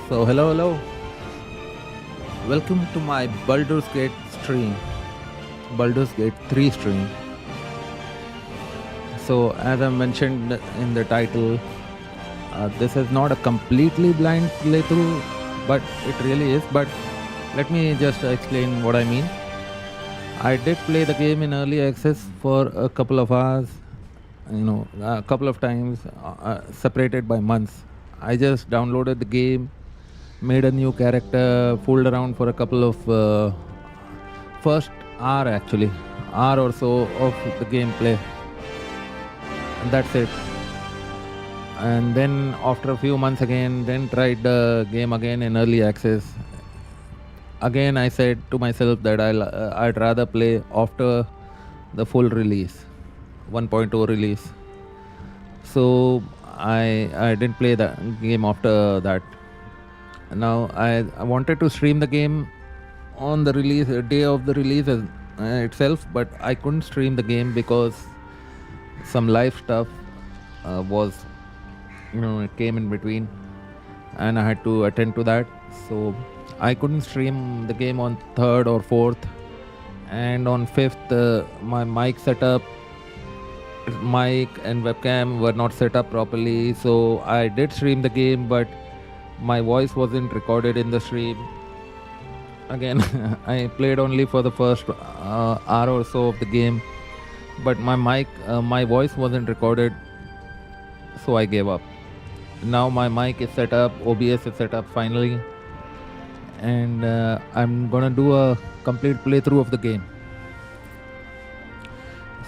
So hello. Welcome to my Baldurs Gate stream. Baldurs Gate 3 stream. So as I mentioned in the title, this is not a completely blind playthrough, but it really is. But let me just explain what I mean. I did play the game in early access for a couple of hours, a couple of times, separated by months. I just downloaded the game, made a new character, fooled around for a couple of first hour actually, hour or so of the gameplay, and that's it. And then after a few months again, then tried the game again in early access. Again, I said to myself that I'd rather play after the full release, 1.0 release. So I didn't play the game after that. Now I wanted to stream the game on the release day of the release itself, but I couldn't stream the game because some live stuff was, it came in between, and I had to attend to that. So I couldn't stream the game on 3rd or 4th, and on 5th my mic setup, mic and webcam were not set up properly. So I did stream the game, but my voice wasn't recorded in the stream. Again, I played only for the first hour or so of the game, but my voice wasn't recorded, so I gave up. Now my mic is set up, OBS is set up finally, and I'm gonna do a complete playthrough of the game.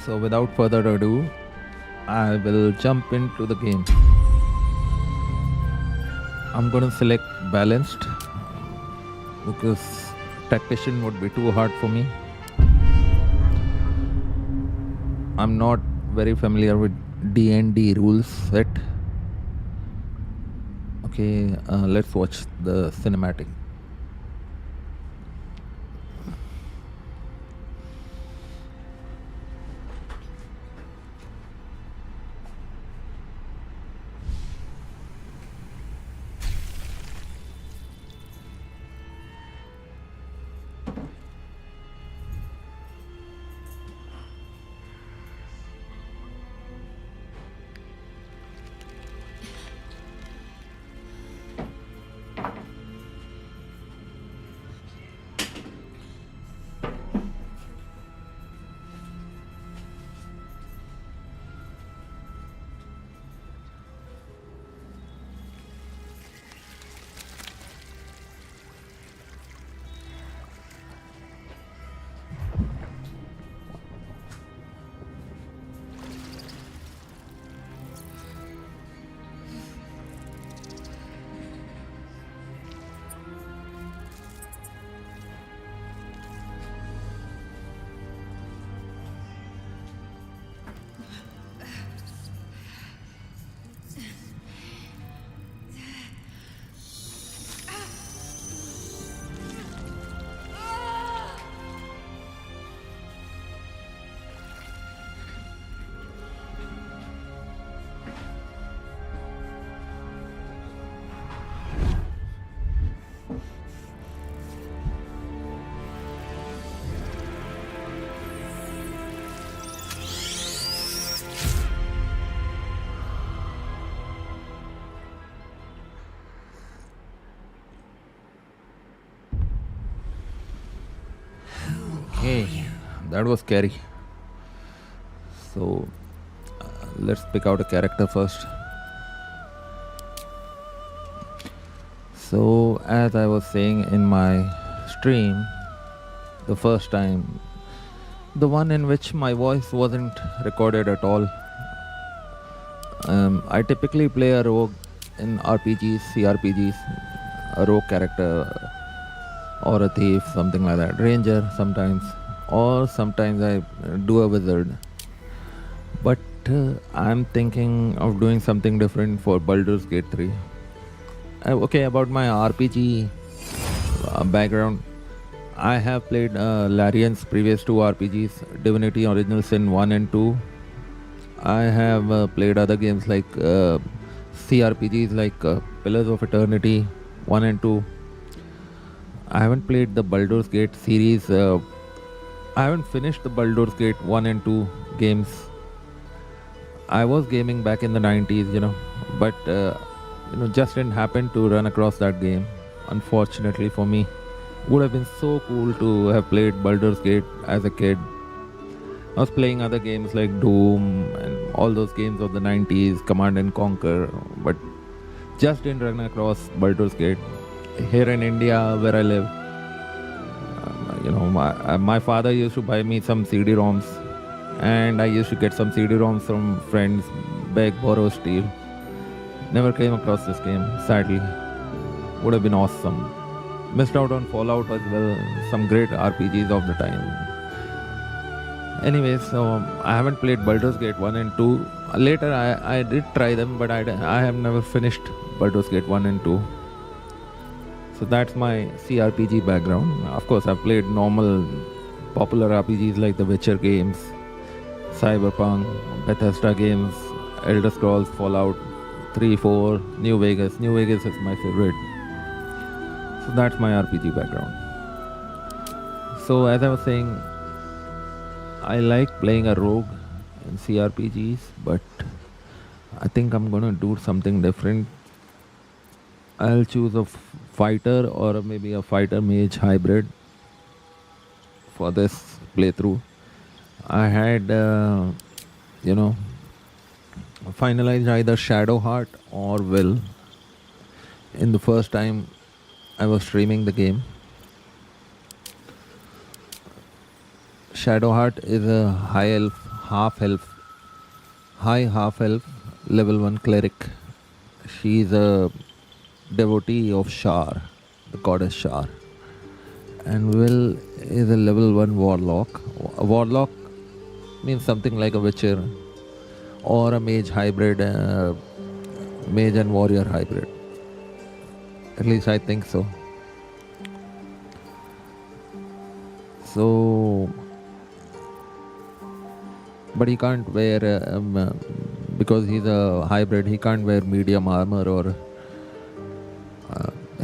So without further ado, I will jump into the game. I'm gonna select balanced because tactician would be too hard for me. I'm not very familiar with D&D rules set. Okay, let's watch the cinematic. Okay, that was scary. So let's pick out a character first. So as I was saying in my stream, the first time, the one in which my voice wasn't recorded at all. I typically play a rogue in RPGs, CRPGs, a rogue character or a thief, something like that, ranger sometimes, or sometimes I do a wizard. But I'm thinking of doing something different for Baldur's Gate 3. Okay, about my RPG background, I have played Larian's previous two RPGs, Divinity Original Sin 1 and 2. I have played other games like CRPGs like Pillars of Eternity, 1 and 2. I haven't played the Baldur's Gate series. I haven't finished the Baldur's Gate 1 and 2 games. I was gaming back in the 90s, but just didn't happen to run across that game. Unfortunately for me, would have been so cool to have played Baldur's Gate as a kid. I was playing other games like Doom and all those games of the 90s, Command and Conquer, but just didn't run across Baldur's Gate. Here in India, where I live, my father used to buy me some CD-ROMs, and I used to get some CD-ROMs from friends, beg, borrow, steal. Never came across this game, sadly. Would have been awesome. Missed out on Fallout as well, some great RPGs of the time. Anyway, so I haven't played Baldur's Gate 1 and 2. Later, I did try them, but I have never finished Baldur's Gate 1 and 2. So that's my CRPG background. Of course, I've played normal, popular RPGs like the Witcher games, Cyberpunk, Bethesda games, Elder Scrolls, Fallout 3, 4, New Vegas. New Vegas is my favorite. So that's my RPG background. So as I was saying, I like playing a rogue in CRPGs, but I think I'm gonna do something different. I'll choose a fighter or maybe a fighter mage hybrid for this playthrough. I had, finalized either Shadowheart or Will in the first time I was streaming the game. Shadowheart is a high half elf, level 1 cleric. She's a devotee of Shar, the goddess Shar. And Will is a level 1 warlock. A warlock means something like a witcher or a mage hybrid, mage and warrior hybrid. At least I think so. So, but he can't wear, because he's a hybrid, he can't wear medium armor or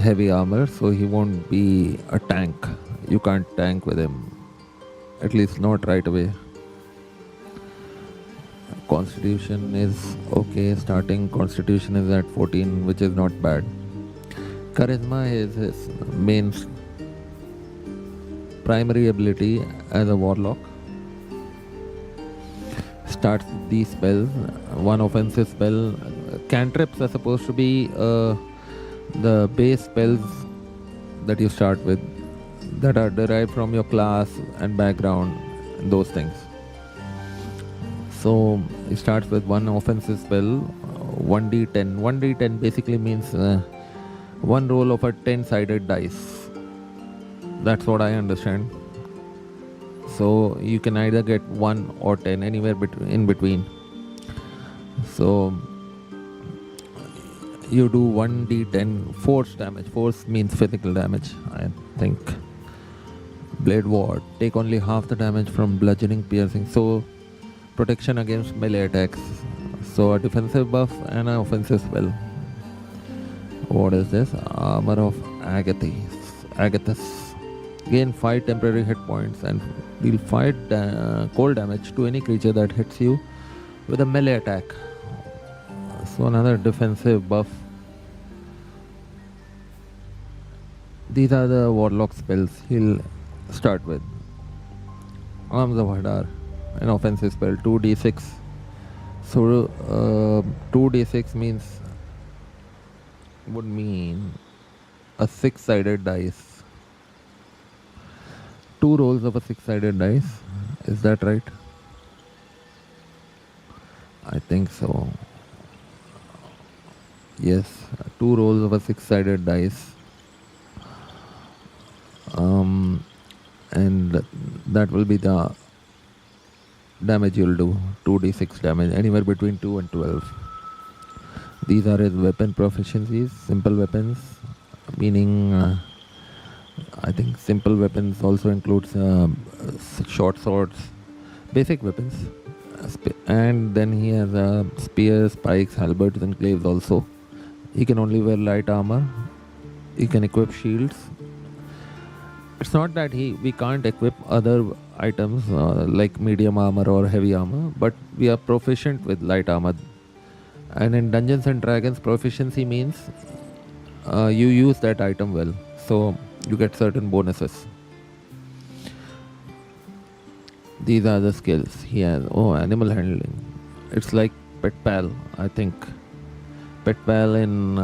heavy armor, so he won't be a tank. You can't tank with him, at least not right away. Constitution is okay, starting constitution is at 14, which is not bad. Charisma is his main primary ability as a warlock. Starts with these spells, one offensive spell. Cantrips are supposed to be the base spells that you start with, that are derived from your class and background and those things. So it starts with one offensive spell, 1d10. 1d10 basically means one roll of a 10-sided dice. That's what I understand. So you can either get 1 or 10, anywhere in between. So you do 1d10 force damage. Force means physical damage, I think. Blade Ward, take only half the damage from bludgeoning, piercing. So protection against melee attacks. So a defensive buff and an offensive spell. What is this? Armor of Agathis. Gain 5 temporary hit points and deal 5 cold damage to any creature that hits you with a melee attack. So another defensive buff. These are the warlock spells he'll start with. Arms of Hadar, an offensive spell, 2d6. So 2d6 would mean a 6-sided dice. 2 rolls of a 6-sided dice. Is that right? I think so. Yes, 2 rolls of a 6-sided dice. And that will be the damage you'll do. 2d6 damage, anywhere between 2 and 12. These are his weapon proficiencies. Simple weapons, meaning I think simple weapons also includes short swords, basic weapons. And then he has spears, spikes, halberds and glaives also. He can only wear light armor He can equip shields. It's not that we can't equip other items like medium armor or heavy armor, but we are proficient with light armor. And in Dungeons and Dragons, proficiency means you use that item well, so you get certain bonuses. These are the skills he has. Oh, animal handling. It's like Pet Pal, I think. Pet Pal in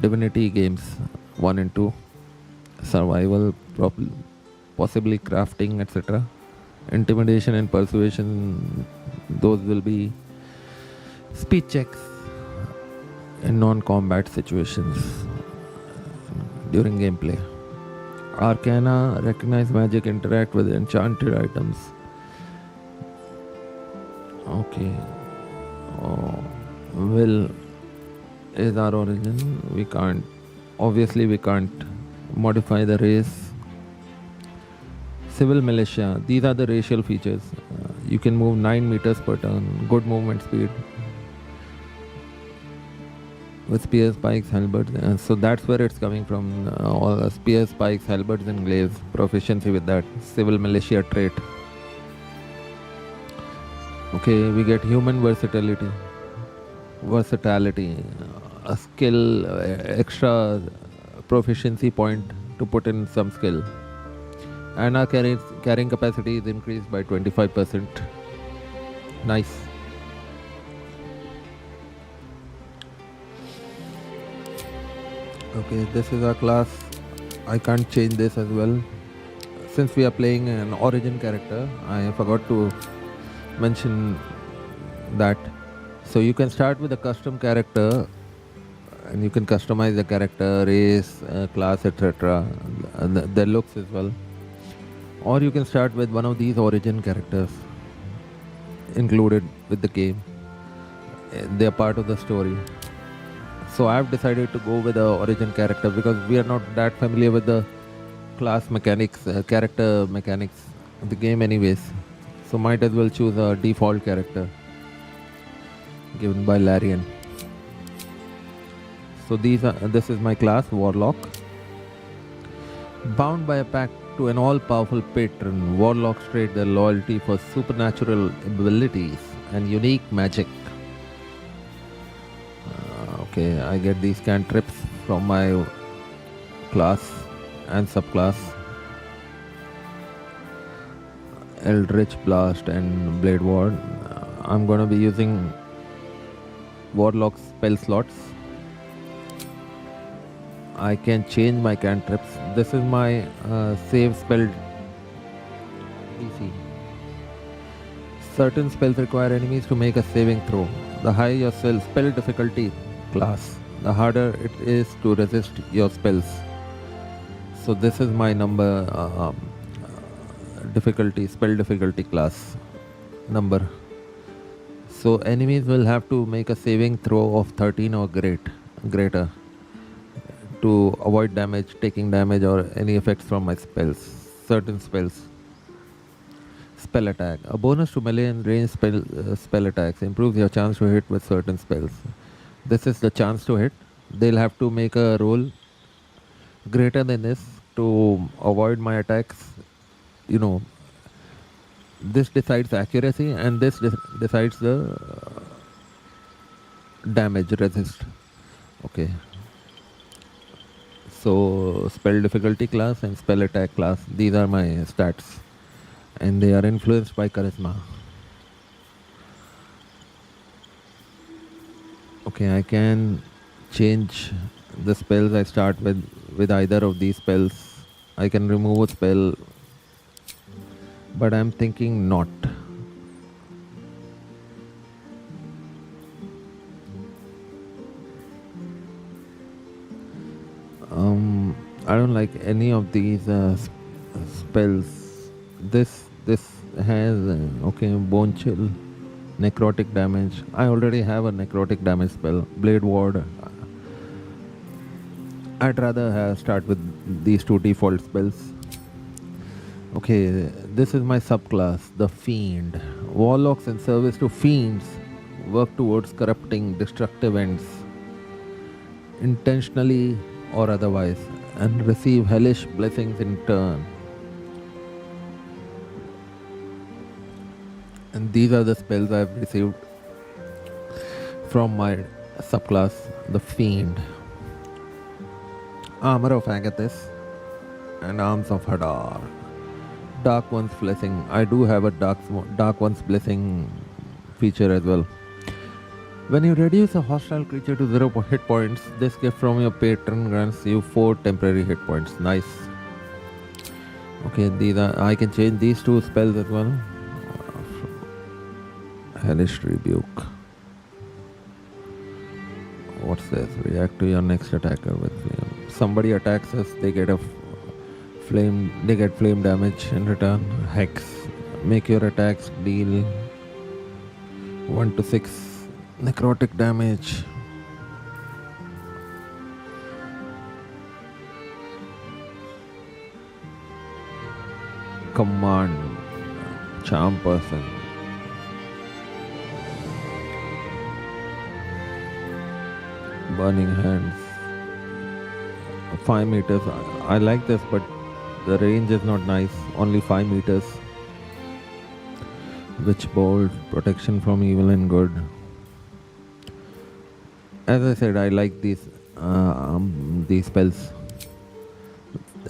Divinity games 1 and 2. Survival, possibly crafting, etc. Intimidation and persuasion, those will be speed checks in non-combat situations during gameplay. Arcana, recognize magic, interact with enchanted items. Okay. Will is our origin. Obviously we can't modify the race. Civil militia, these are the racial features. You can move 9 meters per turn, good movement speed with spears, pikes, halberds. So that's where it's coming from. All spears, pikes, halberds, and glaives. Proficiency with that. Civil militia trait. Okay, we get human versatility. A skill, extra proficiency point to put in some skill. And our carrying capacity is increased by 25%. Nice. Okay, this is our class. I can't change this as well. Since we are playing an origin character, I forgot to mention that. So you can start with a custom character and you can customize the character, race, class, etc. Their looks as well. Or you can start with one of these origin characters included with the game. They are part of the story. So I have decided to go with the origin character because we are not that familiar with the class mechanics, character mechanics of the game anyways. So might as well choose a default character given by Larian. So this is my class, Warlock. Bound by a pact to an all-powerful patron, Warlocks trade their loyalty for supernatural abilities and unique magic. Okay, I get these cantrips from my class and subclass. Eldritch Blast and Blade Ward. I'm gonna be using Warlock spell slots. I can change my cantrips. This is my save spell DC. Certain spells require enemies to make a saving throw. The higher your spell difficulty class, the harder it is to resist your spells. So this is my number spell difficulty class number. So enemies will have to make a saving throw of 13 or greater to avoid taking damage or any effects from my spells. Certain spells. Spell attack. A bonus to melee and range spell attacks improves your chance to hit with certain spells. This is the chance to hit. They'll have to make a roll greater than this to avoid my attacks. This decides accuracy and this decides the damage resist. Okay. So spell difficulty class and spell attack class, these are my stats and they are influenced by charisma. Okay, I can change the spells I start with either of these spells. I can remove a spell, but I'm thinking not. I don't like any of these spells. This has bone chill, necrotic damage. I already have a necrotic damage spell. Blade Ward. I'd rather start with these two default spells. Okay, this is my subclass, the Fiend. Warlocks in service to fiends work towards corrupting destructive ends, intentionally or otherwise, and receive hellish blessings in turn. And these are the spells I've received from my subclass, the Fiend. Armor of Agathis and Arms of Hadar. Dark One's Blessing. I do have a Dark One's Blessing feature as well. When you reduce a hostile creature to 0 hit points, this gift from your patron grants you 4 temporary hit points. Nice. Okay, these are, I can change these 2 spells as well. Hellish Rebuke. What's this? React to your next attacker with flame. Somebody attacks us, they get flame damage in return. Hex. Make your attacks deal 1 to 6 necrotic damage. Command. Charm person. Burning hands. 5 meters. I like this, but the range is not nice. Only 5 meters. Witch bolt. Protection from evil and good. As I said, I like these spells.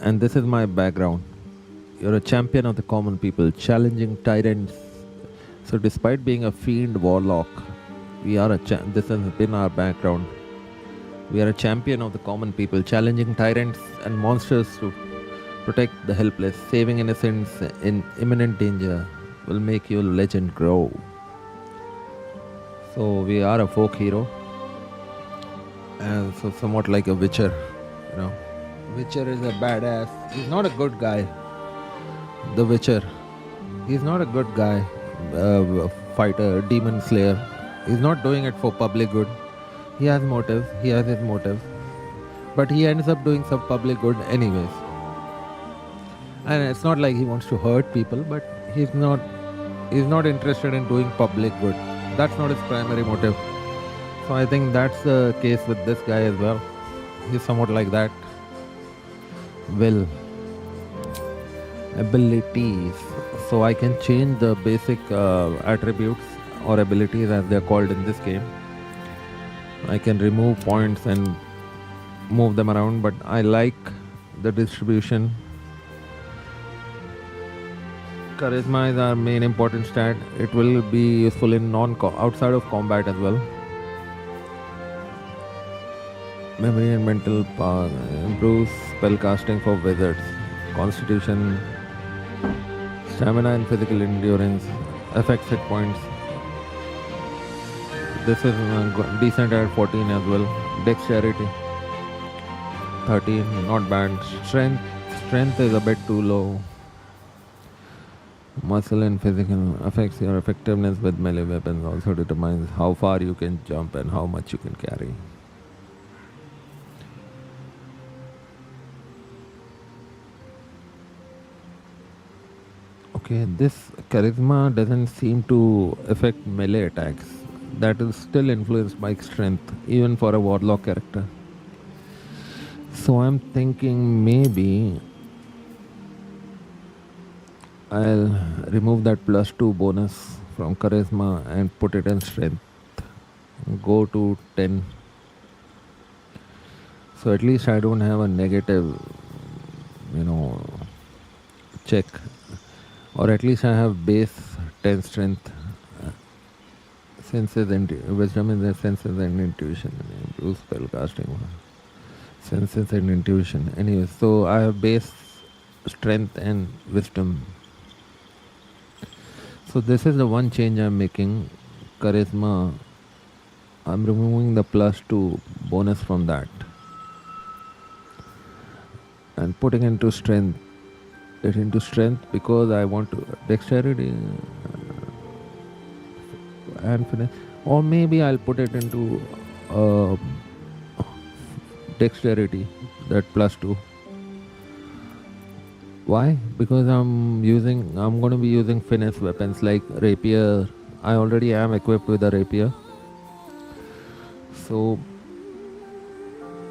And this is my background. You're a champion of the common people, challenging tyrants. So despite being a fiend warlock, this has been our background. We are a champion of the common people, challenging tyrants and monsters to protect the helpless. Saving innocents in imminent danger will make your legend grow. So we are a folk hero. And so somewhat like a witcher, you know. Witcher is a badass. He's not a good guy. The Witcher. He's not a good guy. Fighter, demon slayer. He's not doing it for public good. He has motive. He has his motive. But he ends up doing some public good anyways. And it's not like he wants to hurt people, but he's not interested in doing public good. That's not his primary motive. So I think that's the case with this guy as well. He's somewhat like that. Will. Abilities. So I can change the basic attributes or abilities as they're called in this game. I can remove points and move them around, but I like the distribution. Charisma is our main important stat. It will be useful in outside of combat as well. Memory and mental power improves spellcasting for wizards. Constitution, stamina and physical endurance, affects hit points. This is decent at 14 as well. Dexterity 13, not bad. Strength is a bit too low. Muscle and physical affects your effectiveness with melee weapons. Also determines how far you can jump and how much you can carry. Okay, this charisma doesn't seem to affect melee attacks. That is still influenced by strength, even for a warlock character. So I'm thinking maybe I'll remove that +2 bonus from charisma and put it in strength. Go to 10. So at least I don't have a negative, check. Or at least I have base 10 strength. Senses and wisdom in the senses and intuition. Improves spellcasting. Senses and intuition. Anyway, so I have base strength and wisdom. So this is the one change I'm making. Charisma. I'm removing the +2 bonus from that. And putting it into strength because I want to dexterity and finesse, or maybe I'll put it into dexterity, that +2. Why? Because I'm going to be using finesse weapons like rapier. I already am equipped with a rapier, so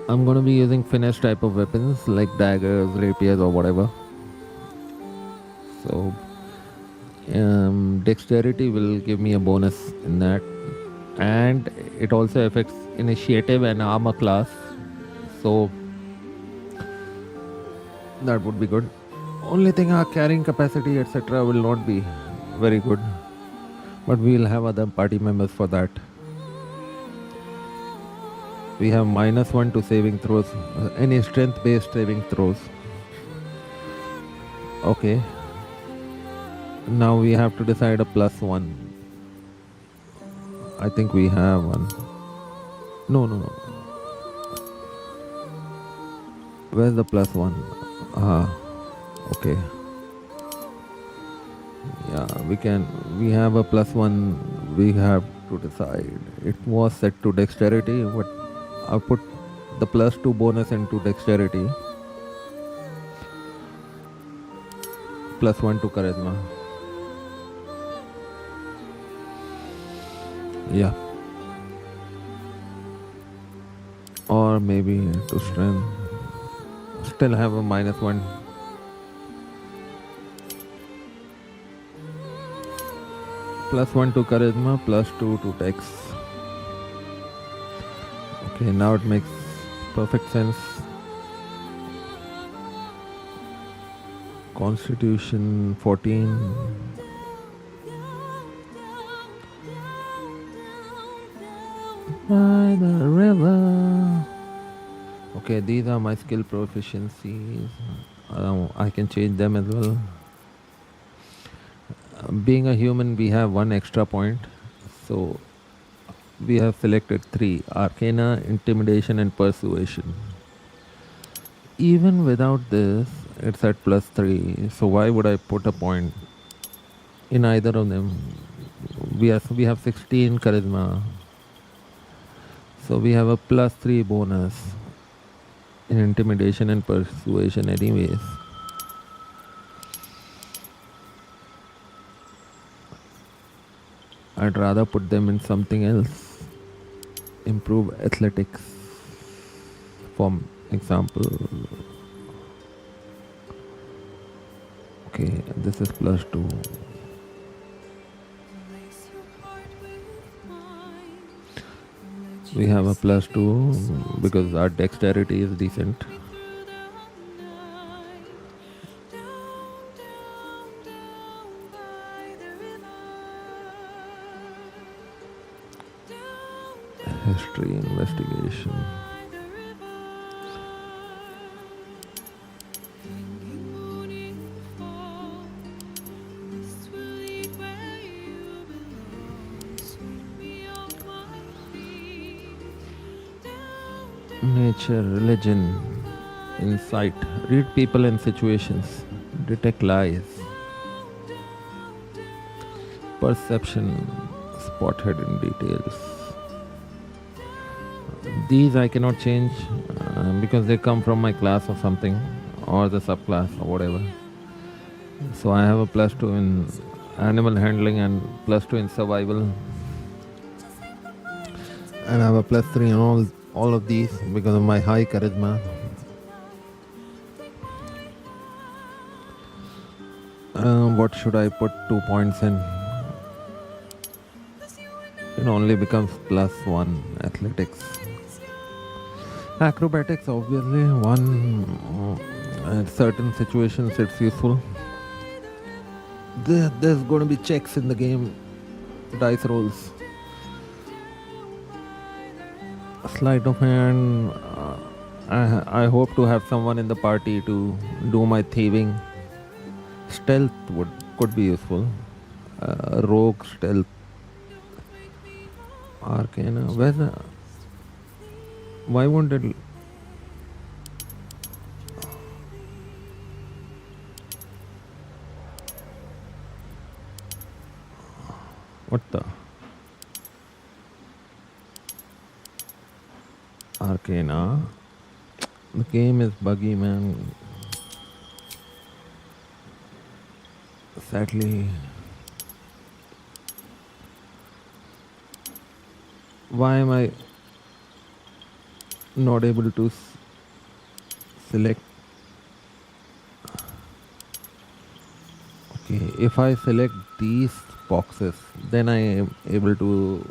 I'm gonna be using finesse type of weapons like daggers, rapiers, or whatever. So dexterity will give me a bonus in that, and it also affects initiative and armor class. So that would be good. Only thing, our carrying capacity, etc., will not be very good, but we'll have other party members for that. We have -1 to saving throws, any strength based saving throws. Okay, now we have to decide a +1. I think we have one. No. Where's the +1? Okay. Yeah, we have a +1. We have to decide. It was set to dexterity, but I'll put the +2 bonus into dexterity. +1 to charisma. Yeah. Or maybe to strength. Still have a -1. +1 to charisma, +2 to dex. Okay, now it makes perfect sense. Constitution 14. By the river. Okay, these are my skill proficiencies. I can change them as well. Being a human, we have 1 extra point. So we have selected 3: Arcana, Intimidation, and Persuasion. Even without this, it's at +3. So why would I put a point in either of them? We have 16 charisma. So we have a +3 bonus in Intimidation and Persuasion anyways. I'd rather put them in something else. Improve athletics, for example. Okay, this is +2. We have a +2 because our dexterity is decent. History, investigation. Nature, religion, insight. Read people and situations. Detect lies. Perception. Spot hidden details. These I cannot change because they come from my class or something, or the subclass or whatever. So I have a +2 in animal handling and +2 in survival, and I have a +3 in all of these because of my high charisma. What should I put 2 points in? It only becomes +1. Athletics. Acrobatics, obviously, 1. At certain situations it's useful. There's going to be checks in the game. Dice rolls. Sleight of hand. I hope to have someone in the party to do my thieving. Stealth could be useful. Rogue, stealth. Arcana. Where's the... Why won't it... What the... Arcana. The game is buggy, man. Sadly. Why am I... not able to select. Okay, if I select these boxes, then I am able to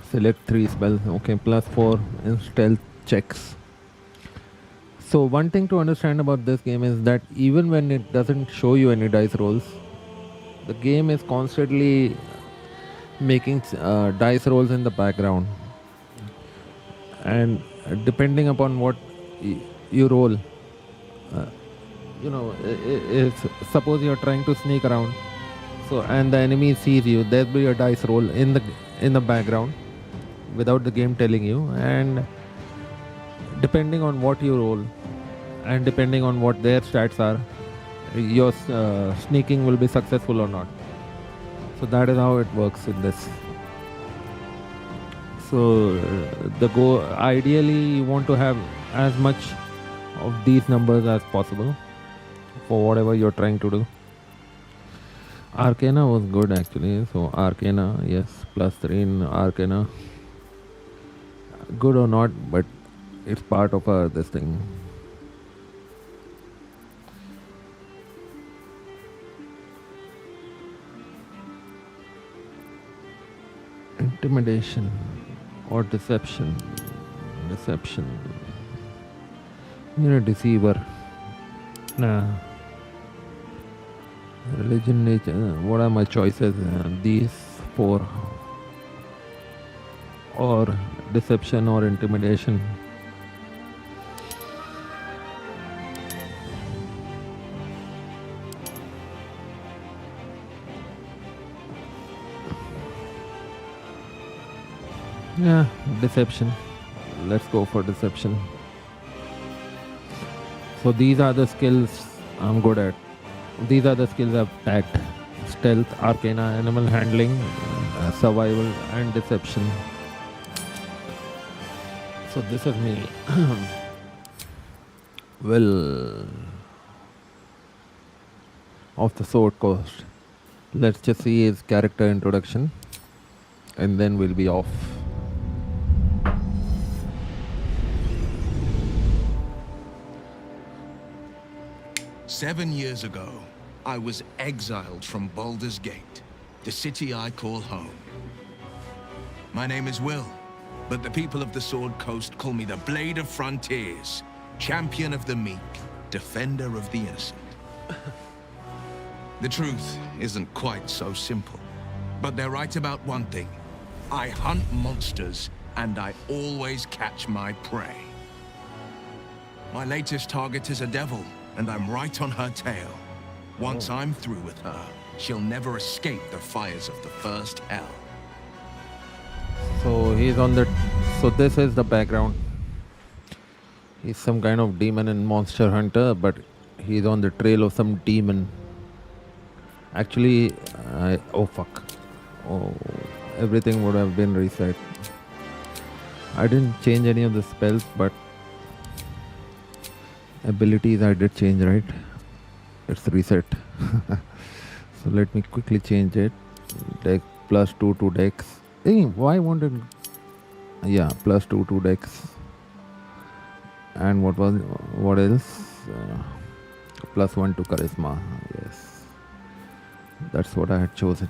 select 3 spells. Okay, +4 in stealth checks. So one thing to understand about this game is that even when it doesn't show you any dice rolls, the game is constantly making dice rolls in the background, and depending upon what you roll, if suppose you're trying to sneak around, so and the enemy sees you, there'll be a dice roll in the background without the game telling you, and depending on what you roll and depending on what their stats are, your sneaking will be successful or not. So that is how it works in this. So the go ideally you want to have as much of these numbers as possible for whatever you're trying to do. Arcana was good actually. So Arcana, yes, +3 in Arcana. Good or not, but it's part of this thing. Intimidation or deception. You're a deceiver. Nah. Religion, nature. What are my choices? These 4. Or deception or intimidation. Yeah, deception. Let's go for deception. So these are the skills I'm good at. These are the skills I've tagged: stealth, arcana, animal handling, survival, and deception. So this is me. Well, of the Sword Coast. Let's just see his character introduction, and then we'll be off. "7 years ago, I was exiled from Baldurs Gate, the city I call home. My name is Will, but the people of the Sword Coast call me the Blade of Frontiers, champion of the meek, defender of the innocent. The truth isn't quite so simple, but they're right about one thing. I hunt monsters, and I always catch my prey. My latest target is a devil, and I'm right on her tail. Once I'm through with her, she'll never escape the fires of the first hell." So he's on the. So this is the background. He's some kind of demon and monster hunter, but he's on the trail of some demon. Actually, oh fuck. Oh, everything would have been reset. I didn't change any of the spells, but abilities I did change, right? It's reset. So let me quickly change it. Dex +2 to Dex. Hey, why won't it? Yeah, +2 to Dex. And what else? +1 to Charisma. Yes, that's what I had chosen.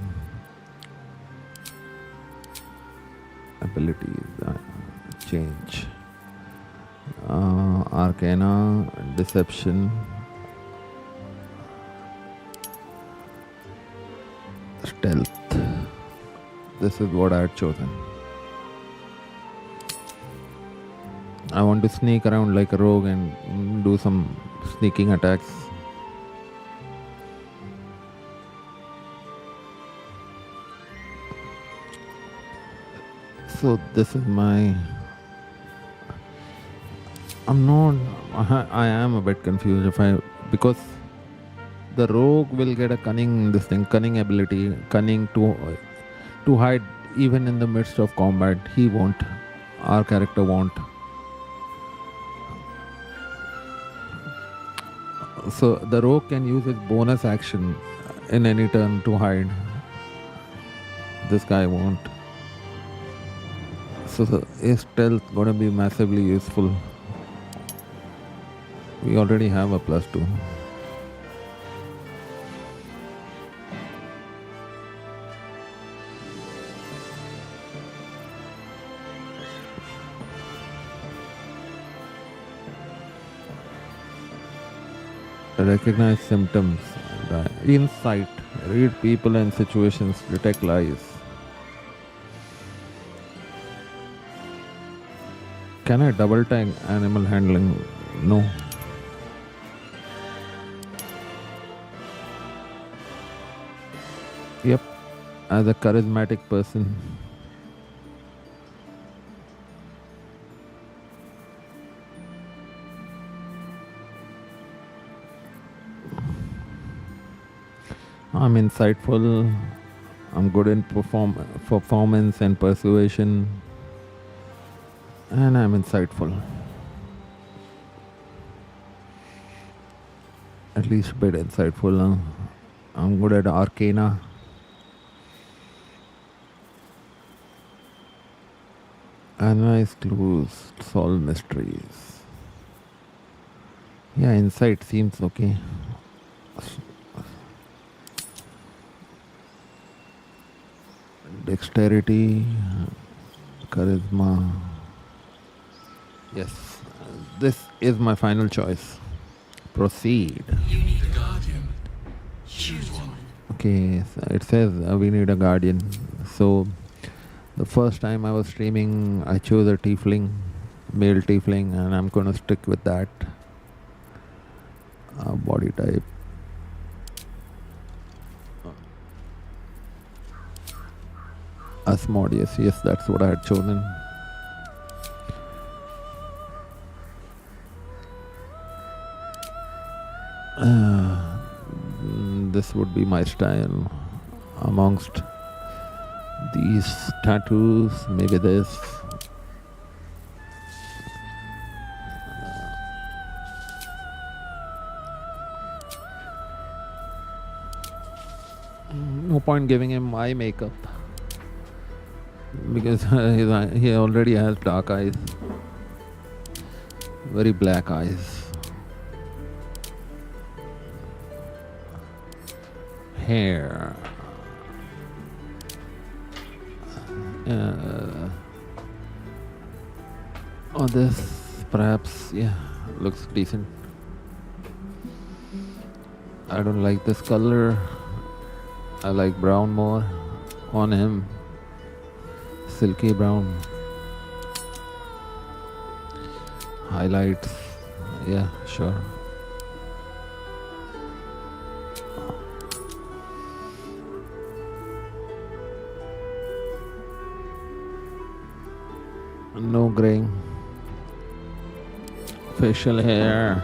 Abilities change. Arcana, deception, stealth. This is what I had chosen. I want to sneak around like a rogue and do some sneaking attacks. So this is my. I am a bit confused because the rogue will get a cunning ability, cunning to hide even in the midst of combat. He won't. Our character won't. So the rogue can use his bonus action in any turn to hide. This guy won't. So is stealth gonna be massively useful? We already have a +2. Recognize symptoms. Insight. Read people and situations. Detect lies. Can I double tag animal handling? No. Yep. As a charismatic person. I'm insightful. I'm good in performance and persuasion. And I'm insightful. At least a bit insightful. I'm good at arcana. Analyze clues. Solve mysteries. Yeah, insight seems okay. Dexterity, charisma. Yes, this is my final choice. Proceed. You need a guardian. Choose one. Okay, so it says we need a guardian. So the first time I was streaming, I chose a tiefling, male tiefling, and I'm gonna stick with that. Body type. Asmodeus, yes, that's what I had chosen. This would be my style. Amongst these tattoos, maybe this. No point giving him eye makeup because he already has dark eyes, very black eyes. Hair. Oh, this perhaps, yeah, looks decent. I don't like this color. I like brown more on him. Silky brown. Highlights. Yeah, sure. No graying. Facial hair.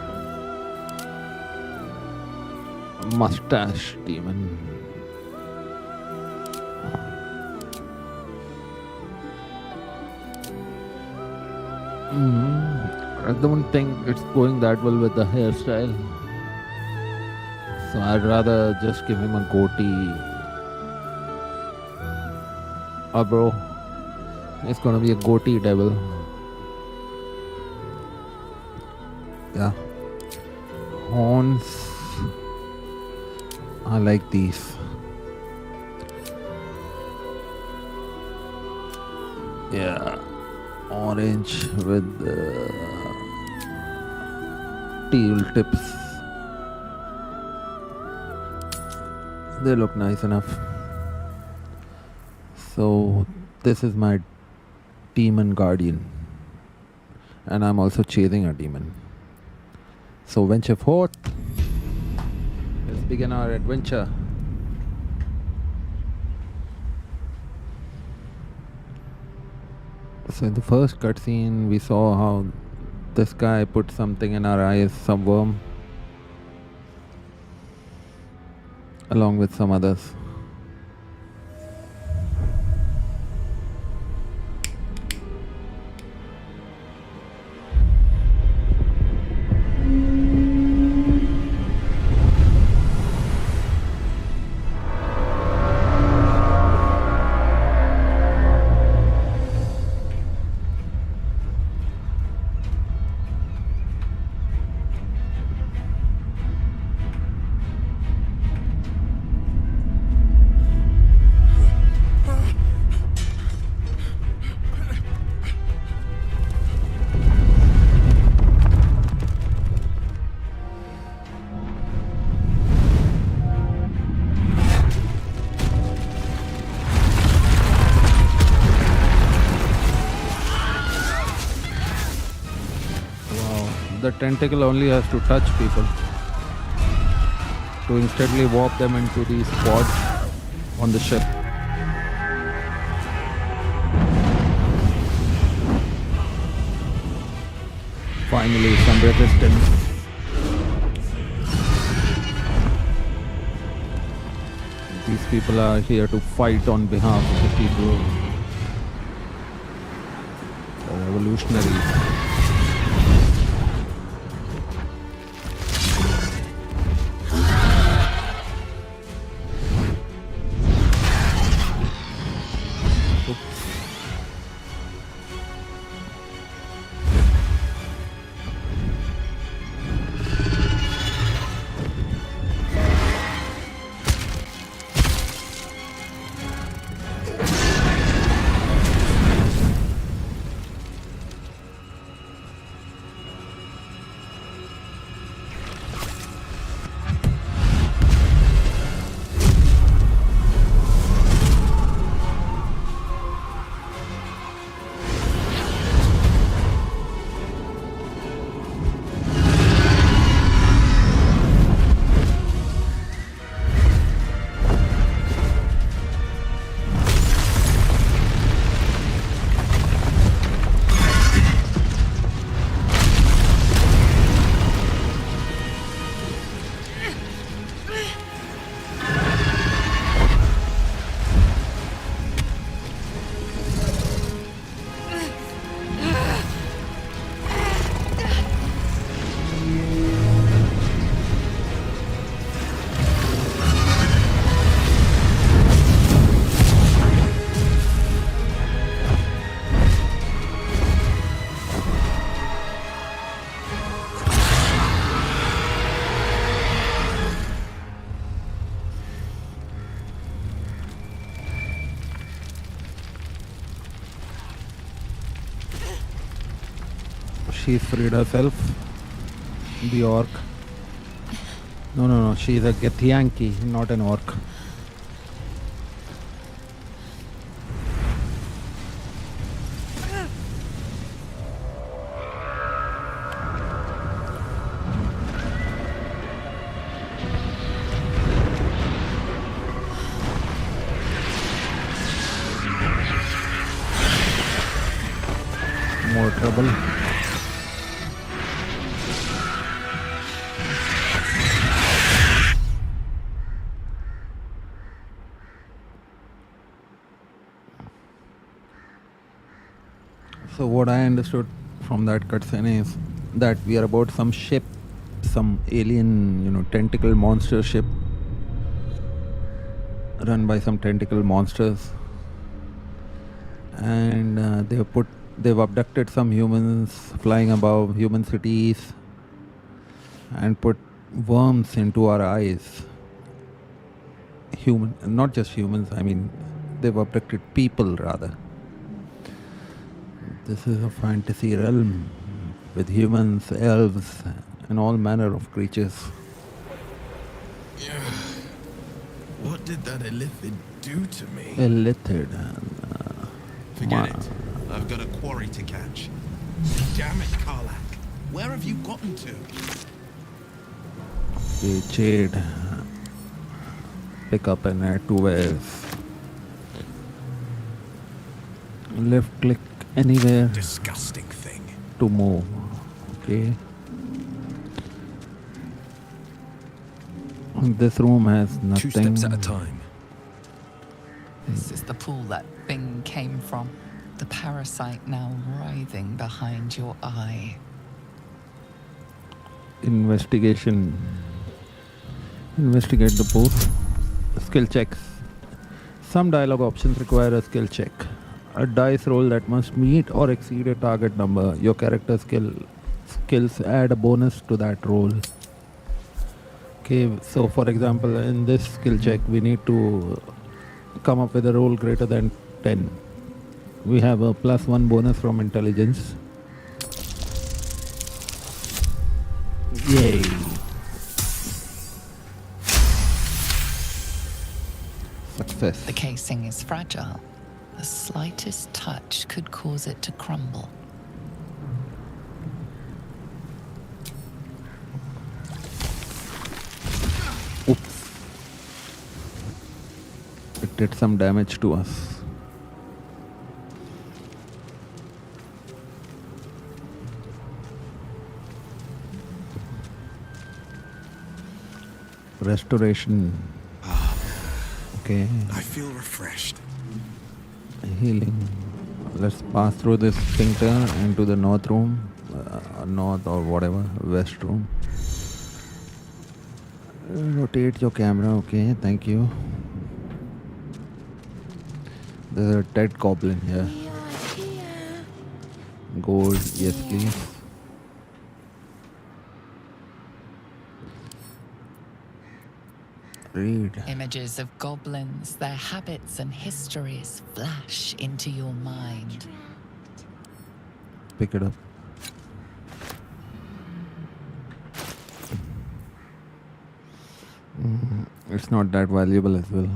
Mustache demon. I don't think it's going that well with the hairstyle. So I'd rather just give him a goatee. Oh bro, it's gonna be a goatee devil. Yeah. Horns. I like these. Yeah. Orange with teal tips. They look nice enough. So this is my demon guardian, and I'm also chasing a demon. So venture forth. Let's begin our adventure. So in the first cutscene, we saw how this guy put something in our eyes, some worm, along with some others. the tentacle only has to touch people to instantly warp them into these pods on the ship. Finally, some resistance. These people are here to fight on behalf of the people, the revolutionaries. She freed herself. The orc. No. She's a Githyanki, not an orc. More trouble. So what I understood from that cutscene is that we are about some ship, some alien, tentacle monster ship run by some tentacle monsters, and they've abducted some humans flying above human cities and put worms into our eyes. Not just humans, they've abducted people rather. This is a fantasy realm with humans, elves, and all manner of creatures. What did that illithid do to me? Illithid. Forget it. I've got a quarry to catch. Damn it, Karlak. Where have you gotten to? The jade. Pick up and add to wares. Left click anywhere. Disgusting thing. To move. Okay. This room has nothing. 2 steps at a time. This is the pool that thing came from. The parasite now writhing behind your eye. Investigation. Investigate the pool. Skill checks. Some dialogue options require a skill check. A dice roll that must meet or exceed a target number. Your character skills add a bonus to that roll. Okay, so for example, in this skill check, we need to come up with a roll greater than 10. We have a +1 bonus from intelligence. Yay! Success. The casing is fragile. The slightest touch could cause it to crumble. inflicted some damage to us. Restoration. Okay. I feel refreshed. Healing. Let's pass through this sphincter into the north room. North or whatever. West room. Rotate your camera. Okay, thank you. There's a dead goblin here. We are here. Gold, yes please. Read. Images of goblins, their habits and histories flash into your mind. Pick it up. It's not that valuable as well.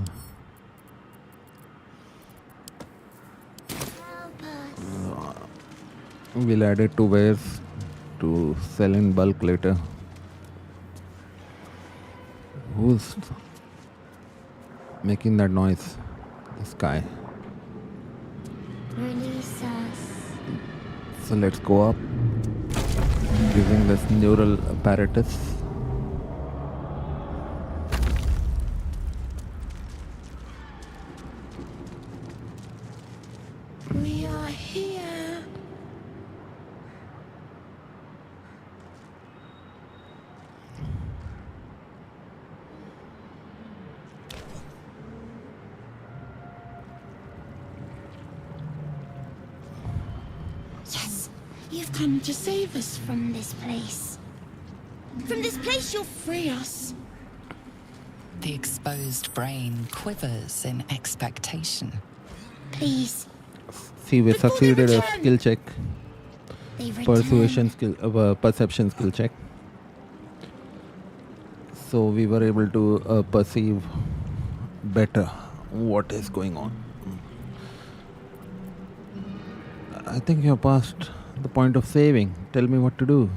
Help us. We'll add it to wares to sell in bulk later. Who's making that noise? This guy. Release us. So let's go up using this neural apparatus. We are here. Yes, you've come to save us from this place. From this place, you'll free us. The exposed brain quivers in expectation. Please. See, we Before they succeeded a return. skill check. They return. Persuasion skill, perception skill check. So we were able to perceive better what is going on. I think you're past the point of saving. Tell me what to do.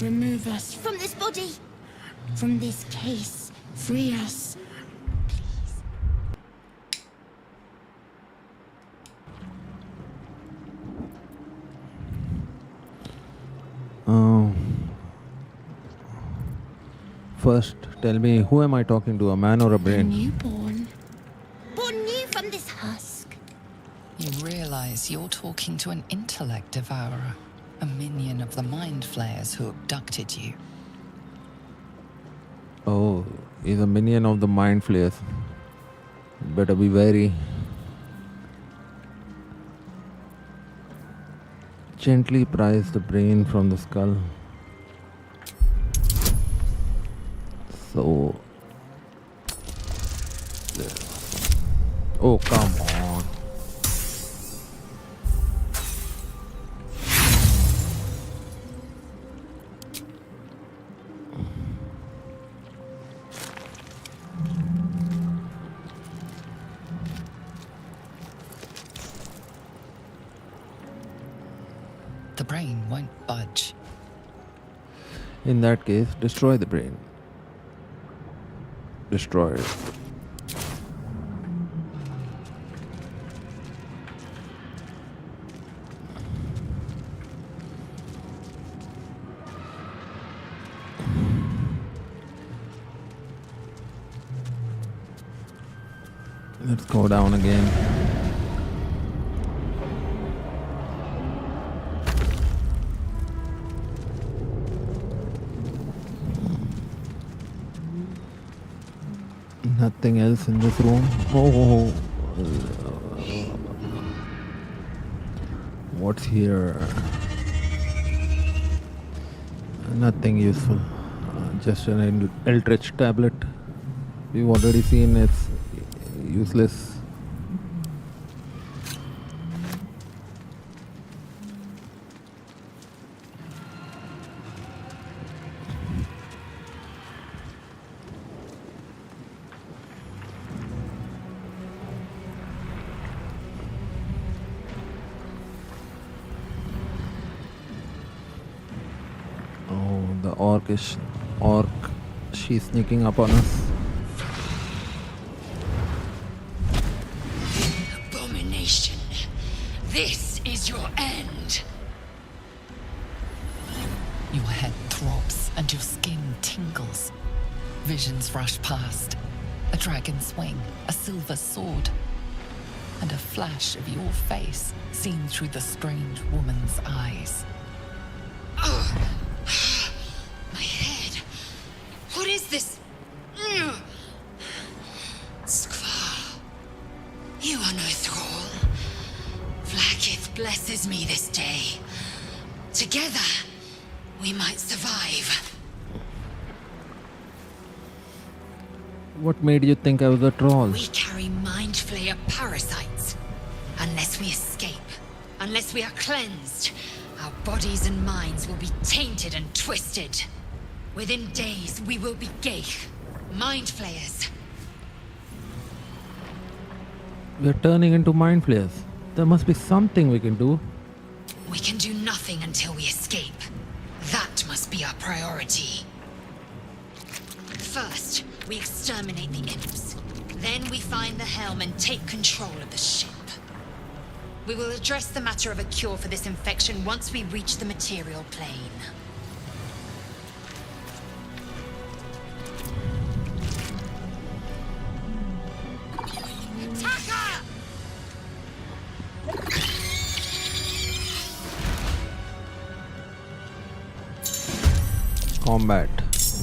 Remove us from this body, from this case. Free us. First, tell me, who am I talking to, a man or a A brain? newborn. Born new from this husk. You realize you're talking to an intellect devourer, a minion of the mind flayers who abducted you. Oh, he's a minion of the mind flayers. Better be wary. Gently prise the brain from the skull. So... Oh, come on. The brain won't budge. In that case, destroy the brain. Destroy it. Let's go down again. Nothing else in this room. Oh, what's here? Nothing useful. Just an Eldritch tablet. We've already seen it's useless. Oh, the orc, she's sneaking up on us. This is your end. Your head throbs and your skin tingles. Visions rush past. A dragon's wing, a silver sword, and a flash of your face seen through the strange woman's eyes. My head. What is this? Skvar. You are no thrall. Vlaakith blesses me this day. Together, we might survive. What made you think I was a troll? We carry mind flayer parasites. Unless we escape, unless we are cleansed, our bodies and minds will be tainted and twisted. Within days, we will be Geich, mind flayers. We're turning into mind flayers. There must be something we can do. We can do nothing until we escape. That must be our priority. First, we exterminate the imps. Then we find the helm and take control of the ship. We will address the matter of a cure for this infection once we reach the material plane. Taka! Combat.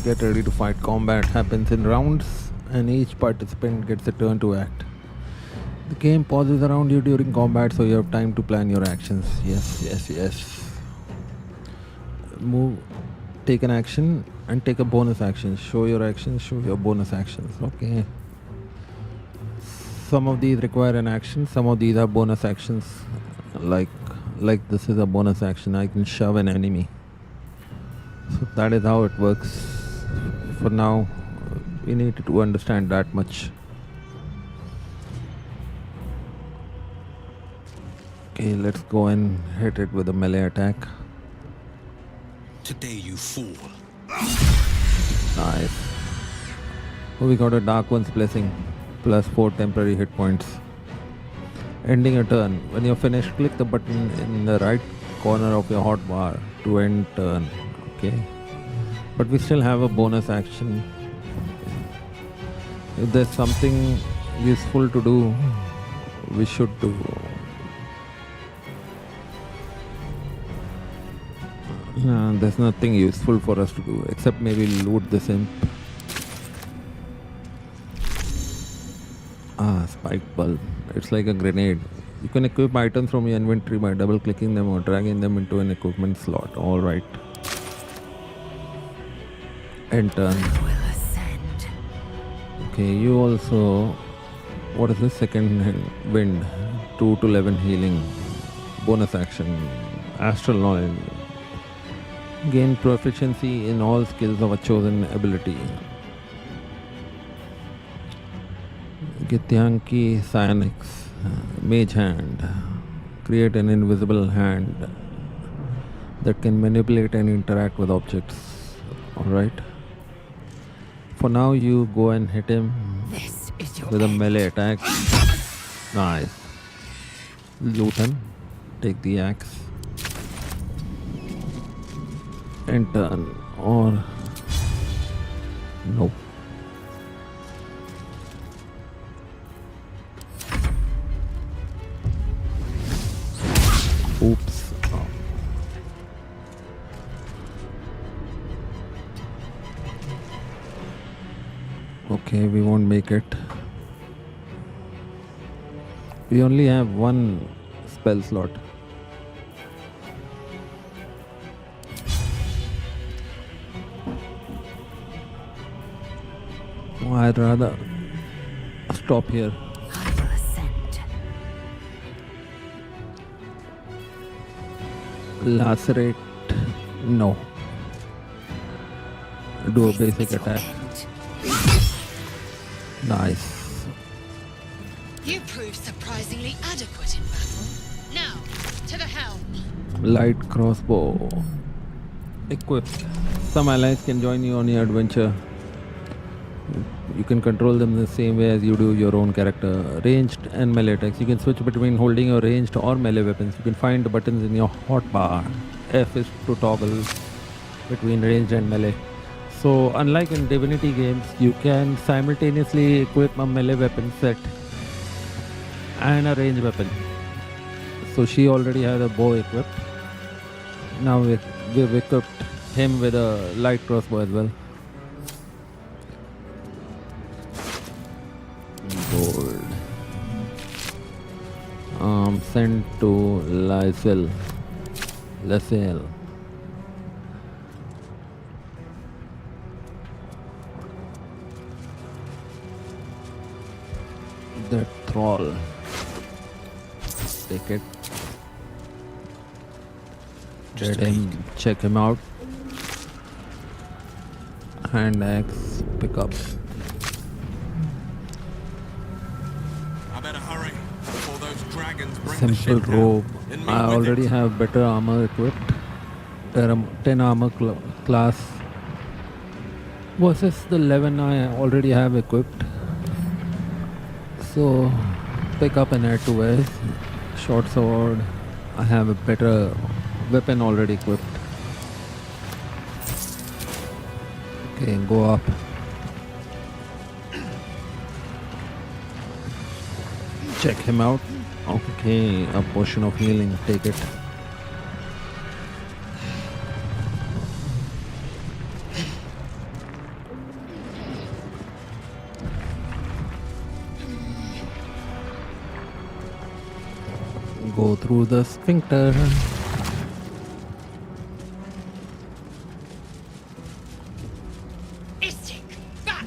Get ready to fight. Combat happens in rounds and each participant gets a turn to act. The game pauses around you during combat so you have time to plan your actions. Yes. Move, take an action and take a bonus action. Show your actions, show your bonus actions. Okay. Some of these require an action, some of these are bonus actions. Like this is a bonus action. I can shove an enemy. So that is how it works. For now, we need to understand that much. Okay, let's go and hit it with a melee attack. Today you fall. Nice. Oh, we got a Dark One's Blessing. Plus 4 temporary hit points. Ending a turn. When you're finished, click the button in the right corner of your hotbar to end turn. Okay. But we still have a bonus action. If there's something useful to do, we should do. There's nothing useful for us to do except maybe loot this imp. Spike bulb. It's like a grenade. You can equip items from your inventory by double clicking them or dragging them into an equipment slot. Alright. End turn. Okay, you also. What is this? Second wind. 2 to 11 healing. Bonus action. Astral knowledge. Gain proficiency in all skills of a chosen ability. Githyanki Psionics. Mage hand. Create an invisible hand that can manipulate and interact with objects. Alright. For now, you go and hit him with a melee attack. Nice. Loot him. Take the axe. And turn. Or. Nope. Oops. Oh. Okay, we won't make it. We only have one spell slot. Oh, I'd rather stop here. I will ascend. Lacerate. No. Do a This basic is your attack. end. Nice. You proved surprisingly adequate in battle. Now, to the helm. Light crossbow. Equipped. Some allies can join you on your adventure. You can control them the same way as you do your own character. Ranged and melee attacks. You can switch between holding your ranged or melee weapons. You can find the buttons in your hotbar. F is to toggle between ranged and melee. So unlike in Divinity games, you can simultaneously equip a melee weapon set and a ranged weapon. So she already has a bow equipped. Now we've equipped him with a light crossbow as well. Gold. Sent to Lysel. The thrall. Take it. Let him check him out. Hand axe, pick up. I better hurry before those dragons bring the Simple ship down. robe. And me I with already it. have better armor equipped. 10 armor class versus the 11 I already have equipped. So pick up and add to wear. Short sword. I have a better weapon already equipped. Okay, go up. Check him out. Okay, a potion of healing. Take it. Go through the sphincter. Istik, back!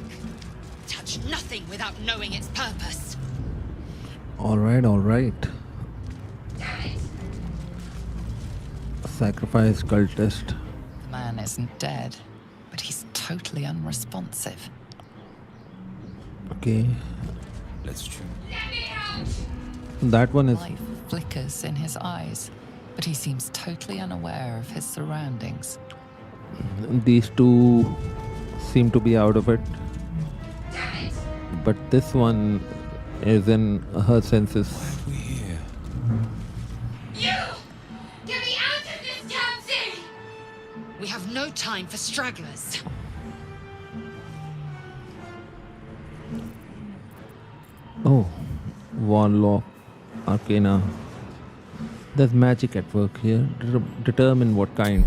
Touch nothing without knowing its purpose. Alright, alright. Sacrifice cultist. The man isn't dead, but he's totally unresponsive. Okay. Let's try. That one is Life flickers in his eyes, but he seems totally unaware of his surroundings. these two seem to be out of it. But this one is in her senses. We here. You! Get me out of this damn thing! We have no time for stragglers. Oh, Warlock, Arcana. There's magic at work here. Determine what kind.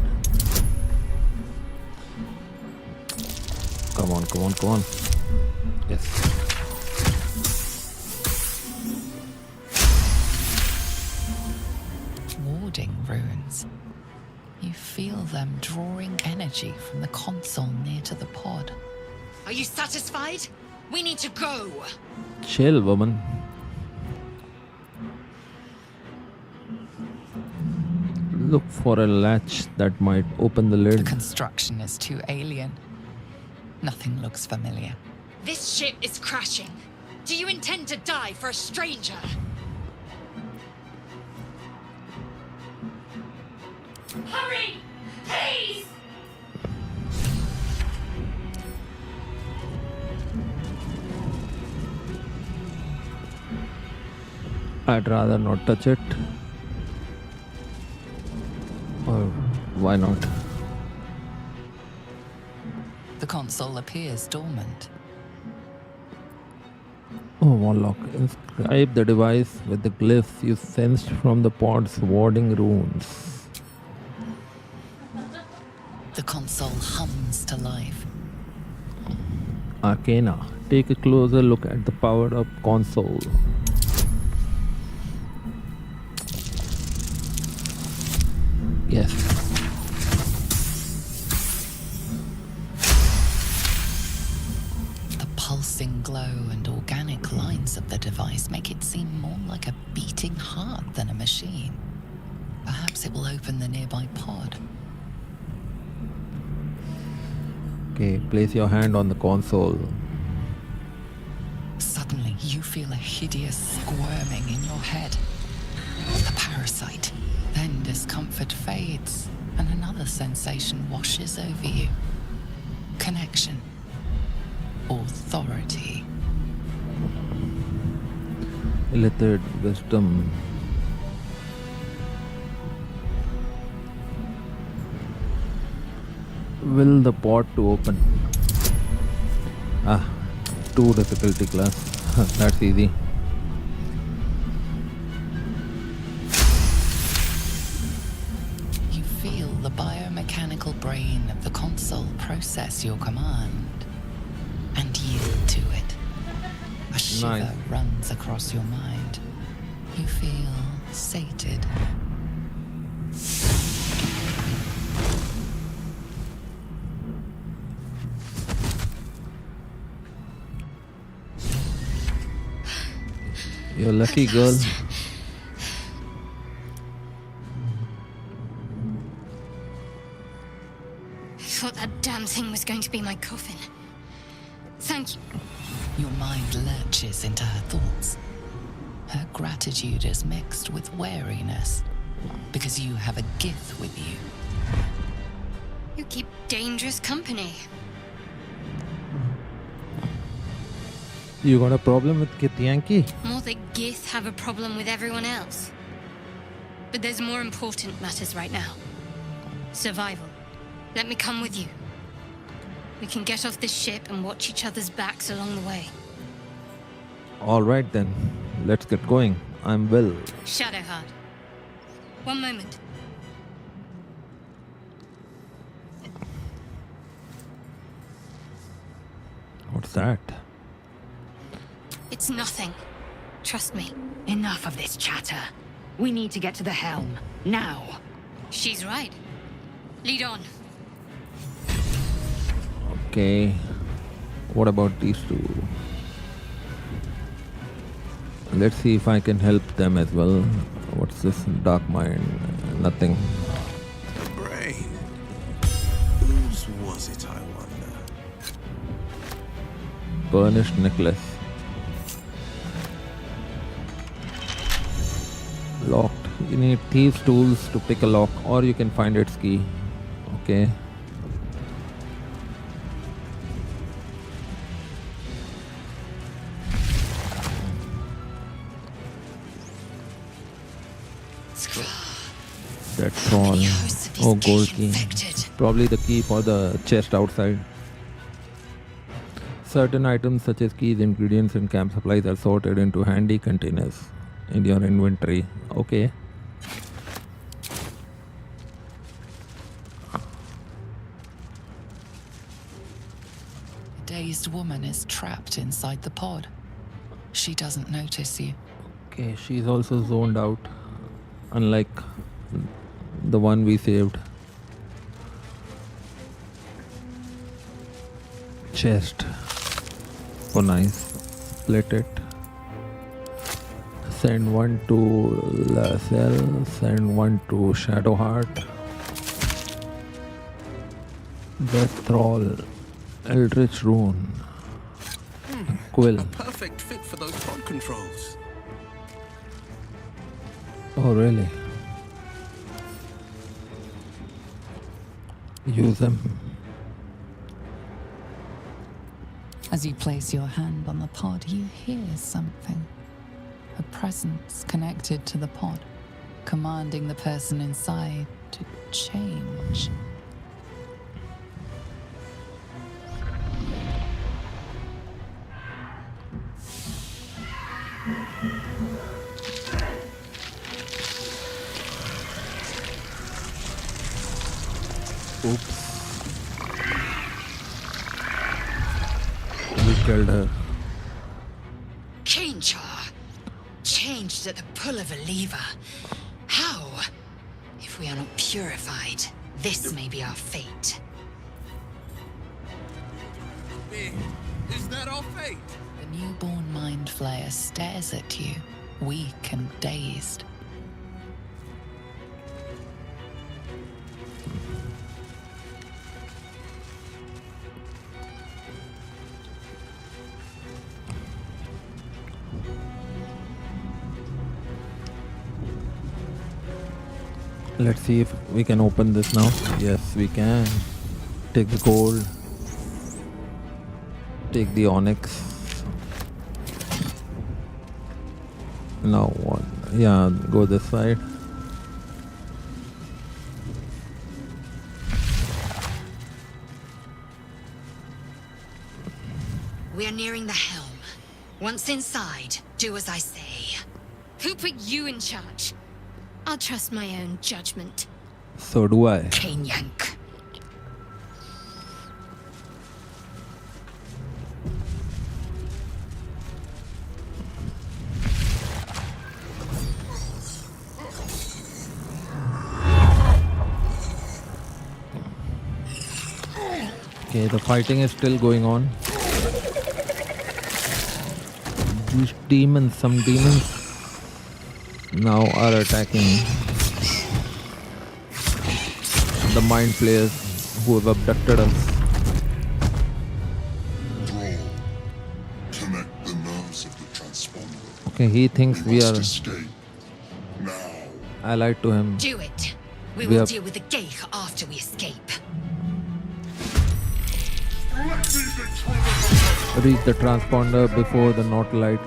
Come on, come on, come on. Yes. Warding runes. You feel them drawing energy from the console near to the pod. Are you satisfied? We need to go. Chill, woman. Look for a latch that might open the The lid. construction is too alien. Nothing looks familiar. This ship is crashing. Do you intend to die for a stranger? Hurry! Please! I'd rather not touch it. Or why not? The console appears dormant. Oh, Warlock. Inscribe the device with the glyphs you sensed from the pod's warding runes. The console hums to life. Arcana. Take a closer look at the powered up console. Yes. The pulsing glow and organic lines of the device make it seem more like a beating heart than a machine. Perhaps it will open the nearby pod. Okay, place your hand on the console. Suddenly, you feel a hideous squirming in your head. The parasite. Then discomfort fades, and another sensation washes over you. Connection. Or Illithid wisdom. Will the pot to open? Ah, 2 difficulty class. That's easy. You feel the biomechanical brain of the console process your command and yield to it. A shiver Nice. runs across your mind. You feel sated. You're a lucky girl. I thought that damn thing was going to be my coffin. Thank you. Your mind lurches into her thoughts. Her gratitude is mixed with wariness, because you have a gift with you. You keep dangerous company. You got a problem with Kit Yankee? More that Gith have a problem with everyone else. But there's more important matters right now. Survival. Let me come with you. We can get off this ship and watch each other's backs along the way. Alright then, let's get going. I'm Will. Shadowheart. One moment. What's that? It's nothing. Trust me. Enough of this chatter. We need to get to the helm. Now. She's right. Lead on. Okay. What about these two? Let's see if I can help them as well. What's this dark mind? Nothing. The brain. Whose was it, I wonder? Burnished necklace. Locked. You need thieves' tools to pick a lock, or you can find its key. Okay. That's all. Many hosts of these Oh, gold gate key. infected. Probably the key for the chest outside. Certain items such as keys, ingredients, and camp supplies are sorted into handy containers in your inventory. Okay. A dazed woman is trapped inside the pod. She doesn't notice you. Okay, she's also zoned out. Unlike the one we saved. Chest. Oh, nice. Split it. Send one to Lacelle. Send one to Shadowheart. Death Thrall. Eldritch Rune. Quill. A perfect fit for those pod controls. Oh, really? Use them. As you place your hand on the pod, you hear something. A presence connected to the pod, commanding the person inside to change. Oops. We killed her. Change her. Changed at the pull of a lever. How? If we are not purified, this may be our fate. Is that our fate? The newborn mind flayer stares at you, weak and dazed. Let's see if we can open this now. Yes, we can. Take the gold. Take the onyx. Now what? Yeah, go this side. We are nearing the helm. Once inside, do as I say. Who put you in charge? I'll trust my own judgment. So do I. Cane yank. Okay, the fighting is still going on. These demons, some demons now are attacking the mind players who have abducted us. Thrall, connect the nerves of the transponder. Okay, he thinks we Must are escape. Now. allied to him. Do it. We We will have- deal with the Geich after we escape. Reach the transponder before the Nautiloid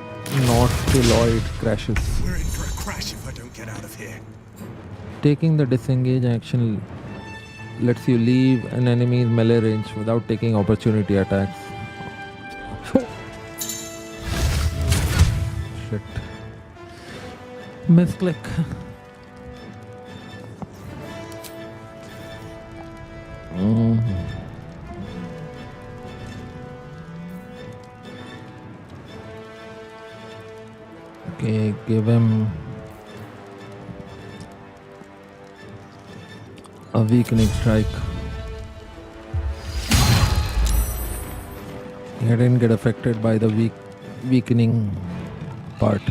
crashes. We're in for a crash if I don't get out of here. Taking the disengage action lets you leave an enemy's melee range without taking opportunity attacks. Shit. Misclick. Okay, give him a weakening strike. He didn't get affected by the weakening part.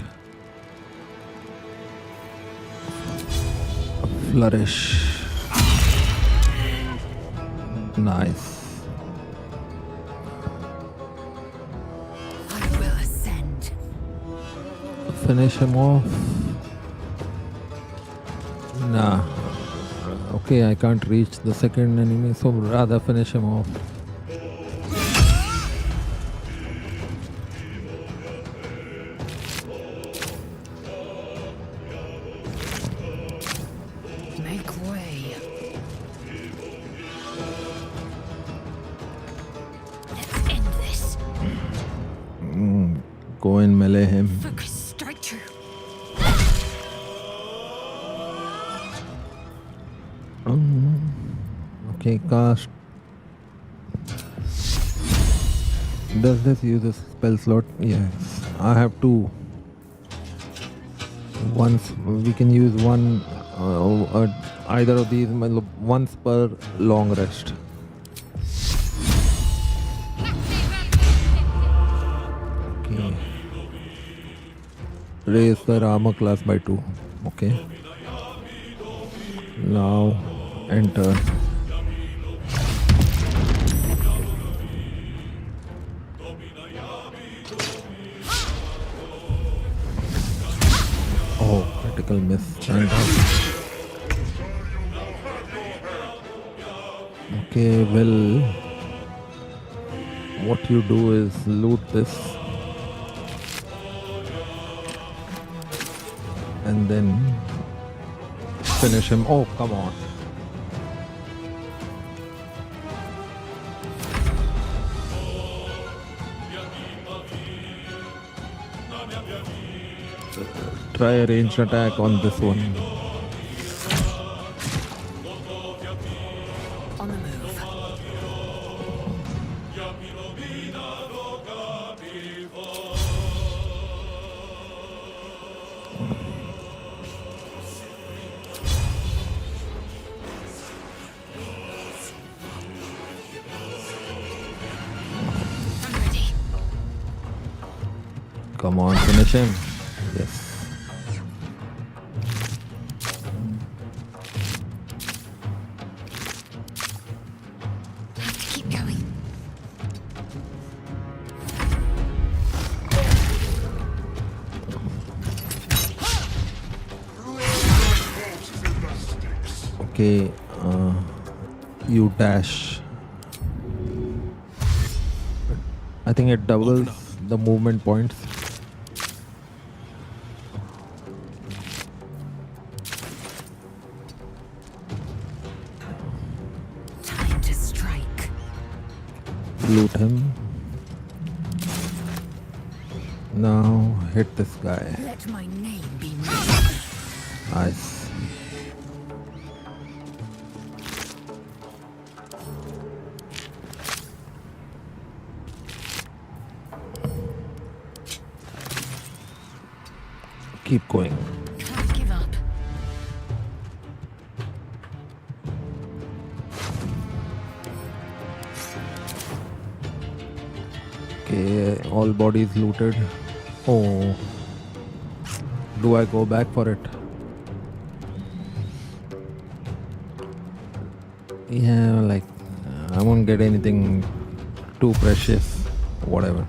Flourish. Nice. I will ascend. Finish him off. Nah. Okay, I can't reach the second enemy, so rather finish him off. Make way. Let's end this. Go and melee him. Focus, strike true. Okay, cast. Does this use a spell slot? Yes. I have two. Once we can use one, either of these, once per long rest. Okay. Raise their armor class by 2. Okay. Now enter. Oh, critical miss. Thank God. Okay, well, what you do is loot this and then finish him. Oh, come on. Try a ranged attack on this one. On the move. I'm ready. Come on, finish him. Yes. Have to keep going. Okay, you dash. I think it doubles the movement points. Loot him. Now hit this guy. Let my name be known. Nice. Keep going. Can't give up. Okay, all bodies looted. Oh, do I go back for it? Yeah, like I won't get anything too precious. Whatever.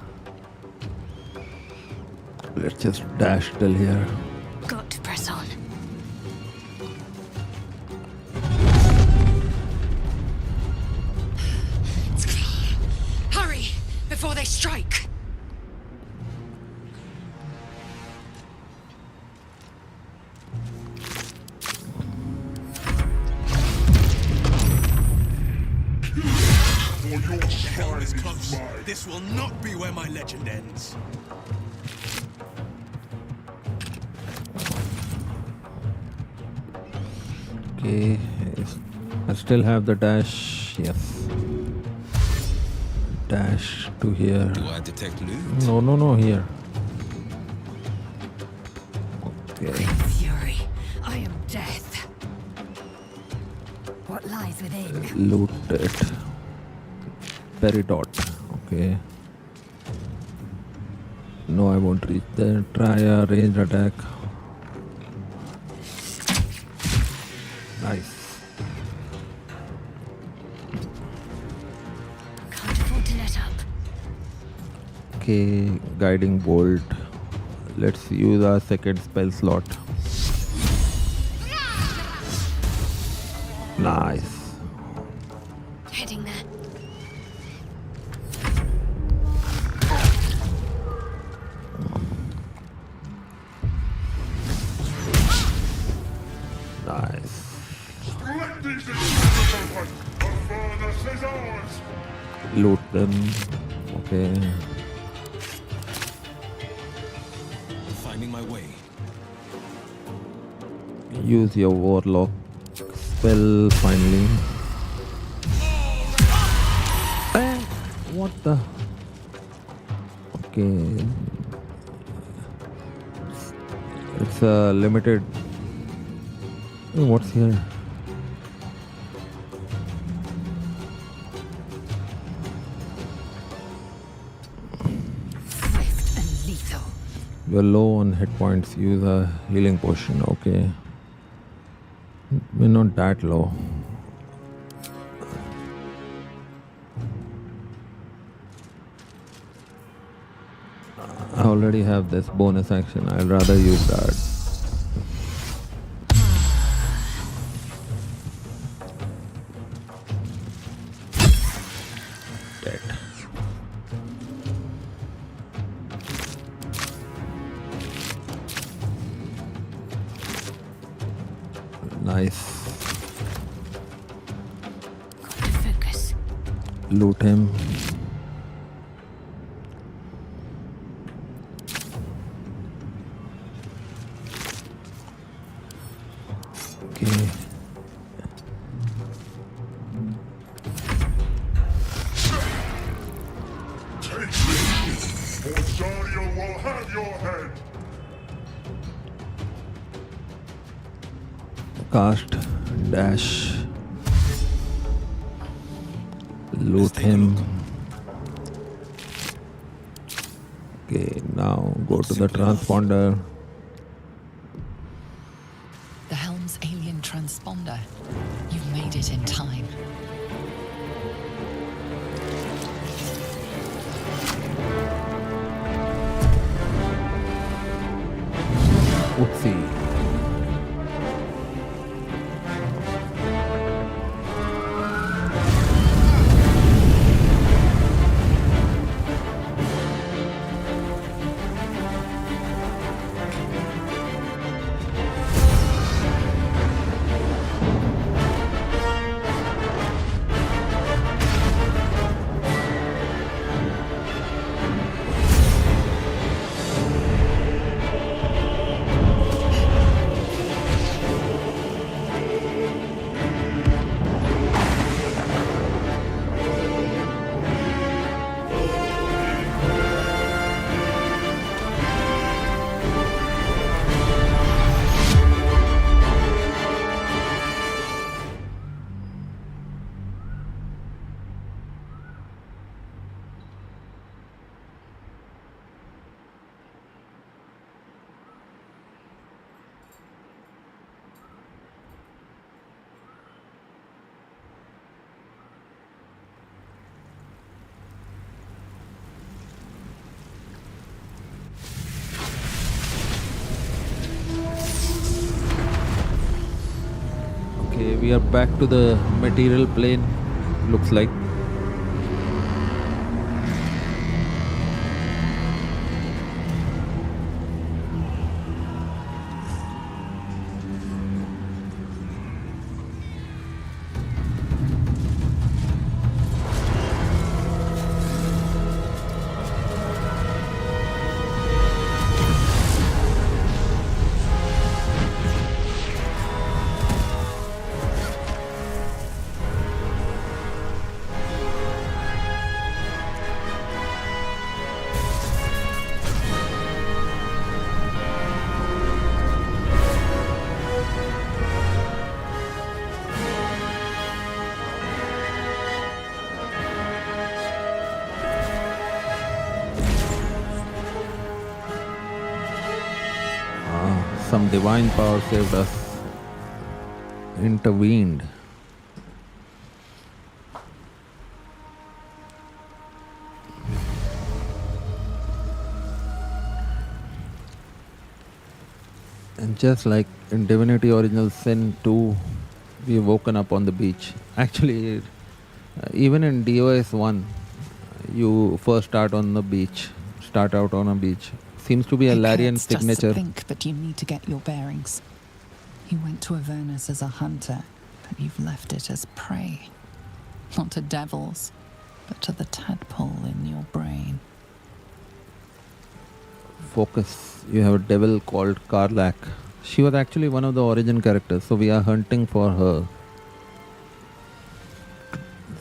Let's just dash till here. Got to press on. Hurry, before they strike! For your Helm shrine is is close. mine. This will not be where my legend ends. Okay, I still have the dash. Yes. Dash to here. Do I detect loot? No, here. Okay. Fury, I am death. What lies within? Loot it. Peridot. Okay. No, I won't reach there. Try a ranged attack. Nice. Can't afford to let up. Okay, guiding bolt. Let's use our second spell slot. Nice. Heading there. Nice. Let these intrusions open. The furnace is ours. Loot them. Okay. Finding my way. Use your warlock spell finally. What the? Okay. It's a limited. Hey, what's here? Swift and lethal. You're low on hit points. Use a healing potion. Okay. We're not that low. I already have this bonus action. I'd rather use that. Dead. Nice. Got to focus. Loot him. Okay. Take this, or Zariel will have your head. Cast. Dash. Loot him. Okay, now go to the transponder. The helm's alien transponder. You've made it in time. Oopsie. We are back to the material plane, looks like. Some divine power saved us, intervened. And just like in Divinity Original Sin 2, we've woken up on the beach. Actually, even in DOS 1, you first start out on a beach. Seems to be a It Larian hurts just signature. to think, but you need to get your bearings. You went to Avernus as a hunter, but you've left it as prey. Not to devils, but to the tadpole in your brain. Focus. You have a devil called Karlak. She was actually one of the origin characters, so we are hunting for her.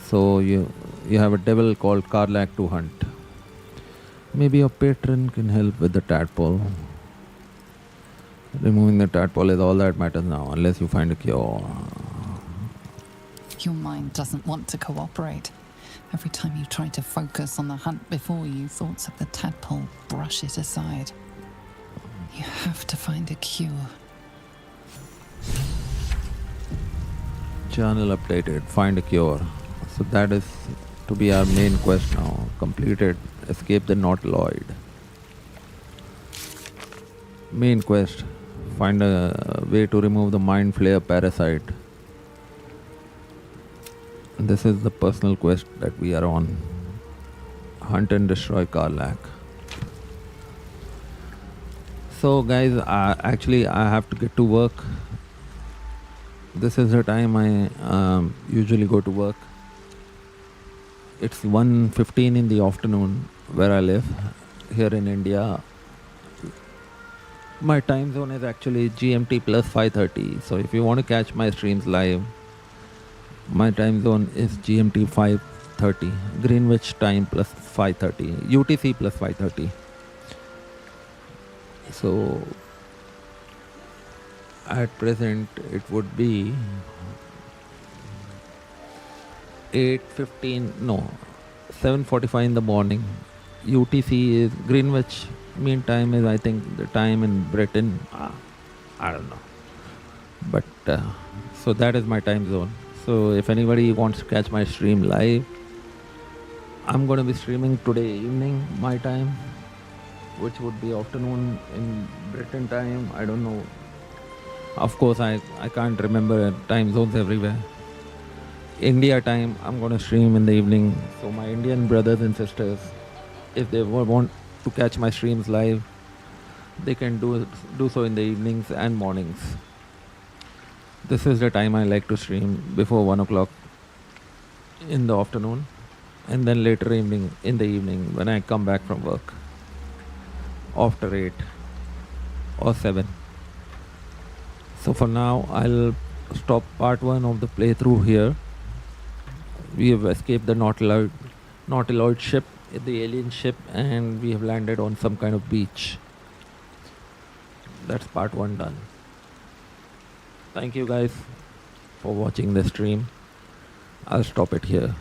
So you have a devil called Karlak to hunt. Maybe your patron can help with the tadpole. Removing the tadpole is all that matters now, unless you find a cure. Your mind doesn't want to cooperate. Every time you try to focus on the hunt before you, thoughts of the tadpole brush it aside. You have to find a cure. Journal updated. Find a cure. So that is to be our main quest now. Completed. Escape the Nautiloid. Main quest. Find a way to remove the Mind Flayer parasite. This is the personal quest that we are on. Hunt and destroy Karlak. So guys, actually I have to get to work. This is the time I usually go to work. It's 1:15 in the afternoon where I live, here in India. My time zone is actually GMT plus 5:30. So if you want to catch my streams live, my time zone is GMT 5:30, Greenwich time plus 5:30, UTC plus 5:30. So at present it would be 7:45 in the morning. UTC is Greenwich Mean Time is, I think, the time in Britain. I don't know. But so that is my time zone. So if anybody wants to catch my stream live, I'm going to be streaming today evening, my time, which would be afternoon in Britain time. I don't know. Of course, I can't remember time zones everywhere. India time, I'm going to stream in the evening. So my Indian brothers and sisters, if they want to catch my streams live, they can do so in the evenings and mornings. This is the time I like to stream, before 1 o'clock in the afternoon, and then later in the evening when I come back from work, after 8 or 7. So for now, I'll stop part 1 of the playthrough here. We have escaped the Nautiloid ship, the alien ship, and we have landed on some kind of beach. That's part 1 done. Thank you guys for watching the stream. I'll stop it here.